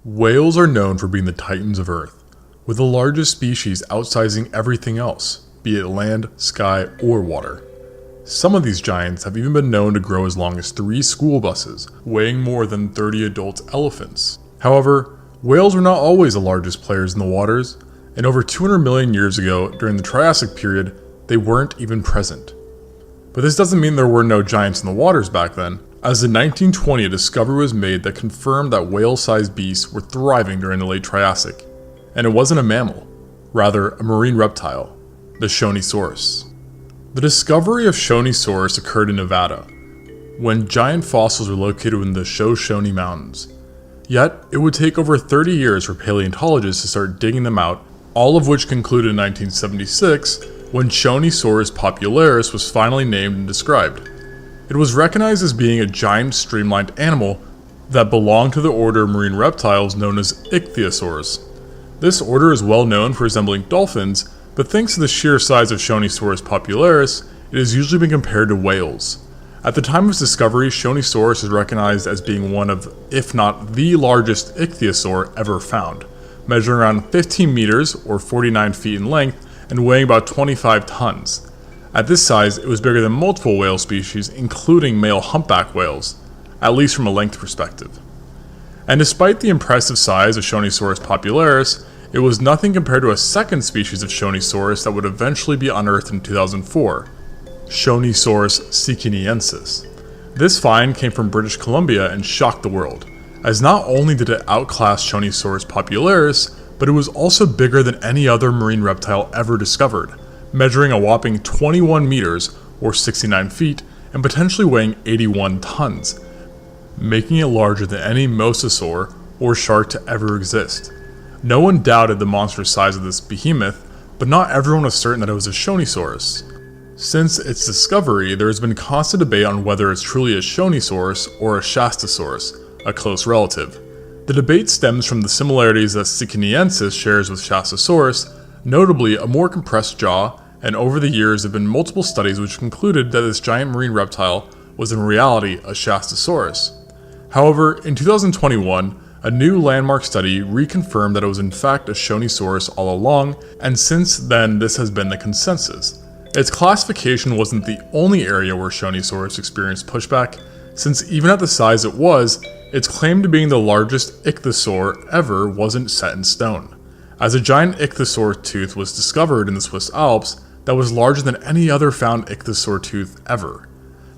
Whales are known for being the titans of Earth, with the largest species outsizing everything else, be it land, sky, or water. Some of these giants have even been known to grow as long as 3 school buses, weighing more than 30 adult elephants. However, whales were not always the largest players in the waters, and over 200 million years ago, during the Triassic period, they weren't even present. But this doesn't mean there were no giants in the waters back then, as in 1920 a discovery was made that confirmed that whale-sized beasts were thriving during the late Triassic. And it wasn't a mammal, rather a marine reptile, the Shonisaurus. The discovery of Shonisaurus occurred in Nevada, when giant fossils were located in the Shoshone Mountains. Yet, it would take over 30 years for paleontologists to start digging them out, all of which concluded in 1976, when Shonisaurus popularis was finally named and described. It was recognized as being a giant streamlined animal that belonged to the order of marine reptiles known as ichthyosaurs. This order is well known for resembling dolphins, but thanks to the sheer size of Shonisaurus popularis, it has usually been compared to whales. At the time of its discovery, Shonisaurus is recognized as being one of, if not the largest ichthyosaur ever found, measuring around 15 meters or 49 feet in length and weighing about 25 tons. At this size, it was bigger than multiple whale species, including male humpback whales, at least from a length perspective. And despite the impressive size of Shonisaurus popularis, it was nothing compared to a second species of Shonisaurus that would eventually be unearthed in 2004, Shonisaurus sikinensis. This find came from British Columbia and shocked the world, as not only did it outclass Shonisaurus popularis, but it was also bigger than any other marine reptile ever discovered, measuring a whopping 21 meters or 69 feet and potentially weighing 81 tons, making it larger than any mosasaur or shark to ever exist. No one doubted the monstrous size of this behemoth, but not everyone was certain that it was a Shonisaurus. Since its discovery, there has been constant debate on whether it's truly a Shonisaurus or a Shastasaurus, a close relative. The debate stems from the similarities that sikinensis shares with Shastasaurus, notably a more compressed jaw, and over the years there have been multiple studies which concluded that this giant marine reptile was in reality a Shastasaurus. However, in 2021, a new landmark study reconfirmed that it was in fact a Shonisaurus all along, and since then this has been the consensus. Its classification wasn't the only area where Shonisaurus experienced pushback, since even at the size it was, its claim to being the largest ichthyosaur ever wasn't set in stone, as a giant ichthyosaur tooth was discovered in the Swiss Alps that was larger than any other found ichthyosaur tooth ever.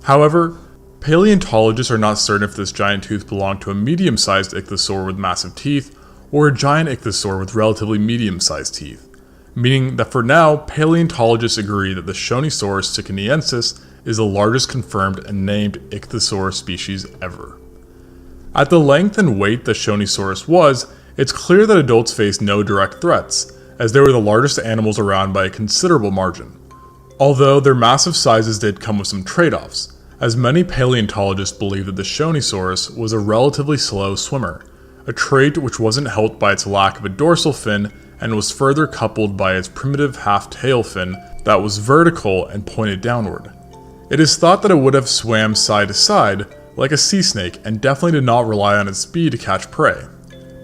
However, paleontologists are not certain if this giant tooth belonged to a medium-sized ichthyosaur with massive teeth or a giant ichthyosaur with relatively medium-sized teeth, meaning that for now, paleontologists agree that the Shonisaurus sikinensis is the largest confirmed and named ichthyosaur species ever. At the length and weight that Shonisaurus was, it's clear that adults faced no direct threats, as they were the largest animals around by a considerable margin. Although their massive sizes did come with some trade-offs, as many paleontologists believe that the Shonisaurus was a relatively slow swimmer, a trait which wasn't helped by its lack of a dorsal fin and was further coupled by its primitive half-tail fin that was vertical and pointed downward. It is thought that it would have swam side to side like a sea snake and definitely did not rely on its speed to catch prey,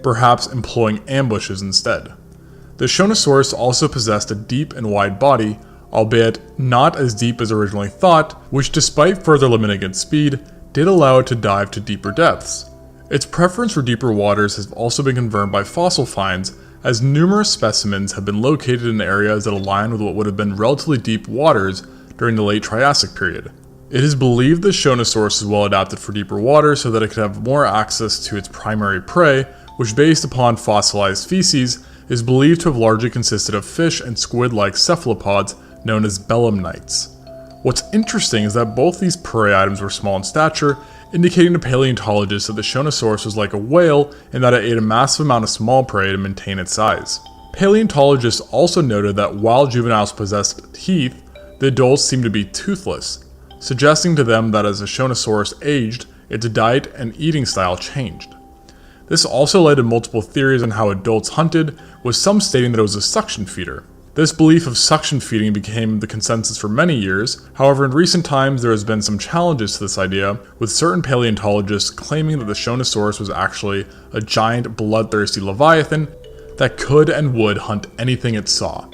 perhaps employing ambushes instead. The Shonisaurus also possessed a deep and wide body, albeit not as deep as originally thought, which despite further limiting its speed, did allow it to dive to deeper depths. Its preference for deeper waters has also been confirmed by fossil finds, as numerous specimens have been located in areas that align with what would have been relatively deep waters during the late Triassic period. It is believed the Shonisaurus is well adapted for deeper water so that it could have more access to its primary prey, which based upon fossilized feces, is believed to have largely consisted of fish and squid-like cephalopods known as belemnites. What's interesting is that both these prey items were small in stature, indicating to paleontologists that the Shonisaurus was like a whale in that it ate a massive amount of small prey to maintain its size. Paleontologists also noted that while juveniles possessed teeth, the adults seemed to be toothless, suggesting to them that as the Shonisaurus aged, its diet and eating style changed. This also led to multiple theories on how adults hunted, with some stating that it was a suction feeder. This belief of suction feeding became the consensus for many years. However, in recent times there has been some challenges to this idea, with certain paleontologists claiming that the Shonosaurus was actually a giant bloodthirsty leviathan that could and would hunt anything it saw.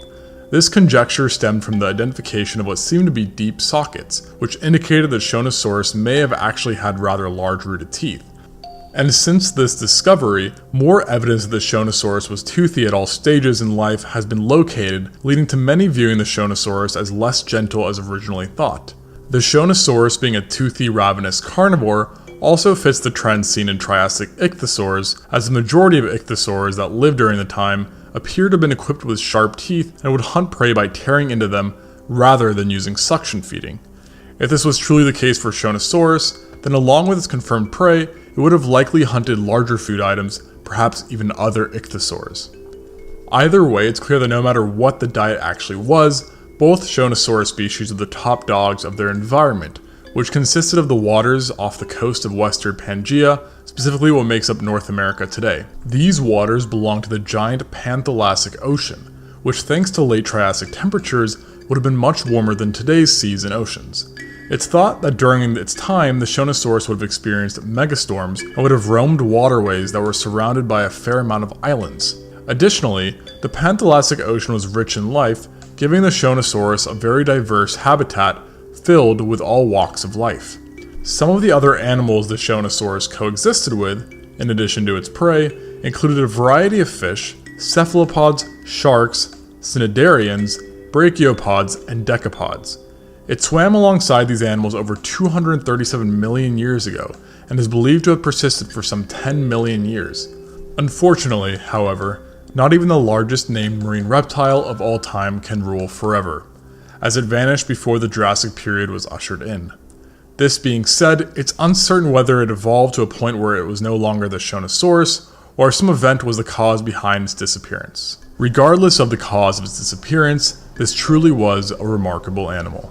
This conjecture stemmed from the identification of what seemed to be deep sockets, which indicated that Shonosaurus may have actually had rather large rooted teeth. And since this discovery, more evidence that the Shonosaurus was toothy at all stages in life has been located, leading to many viewing the Shonosaurus as less gentle as originally thought. The Shonosaurus, being a toothy, ravenous carnivore, also fits the trend seen in Triassic ichthyosaurs, as the majority of ichthyosaurs that lived during the time appear to have been equipped with sharp teeth and would hunt prey by tearing into them rather than using suction feeding. If this was truly the case for Shonosaurus, then along with its confirmed prey, it would have likely hunted larger food items, perhaps even other ichthyosaurs. Either way, it's clear that no matter what the diet actually was, both Shonosaurus species are the top dogs of their environment, which consisted of the waters off the coast of western Pangaea, specifically what makes up North America today. These waters belong to the giant Panthalassic Ocean, which thanks to late Triassic temperatures would have been much warmer than today's seas and oceans. It's thought that during its time, the Shonosaurus would have experienced megastorms and would have roamed waterways that were surrounded by a fair amount of islands. Additionally, the Panthalassic Ocean was rich in life, giving the Shonosaurus a very diverse habitat filled with all walks of life. Some of the other animals the Shonosaurus coexisted with, in addition to its prey, included a variety of fish, cephalopods, sharks, cnidarians, brachiopods, and decapods. It swam alongside these animals over 237 million years ago, and is believed to have persisted for some 10 million years. Unfortunately, however, not even the largest named marine reptile of all time can rule forever, as it vanished before the Jurassic period was ushered in. This being said, it's uncertain whether it evolved to a point where it was no longer the Shonosaurus, or if some event was the cause behind its disappearance. Regardless of the cause of its disappearance, this truly was a remarkable animal.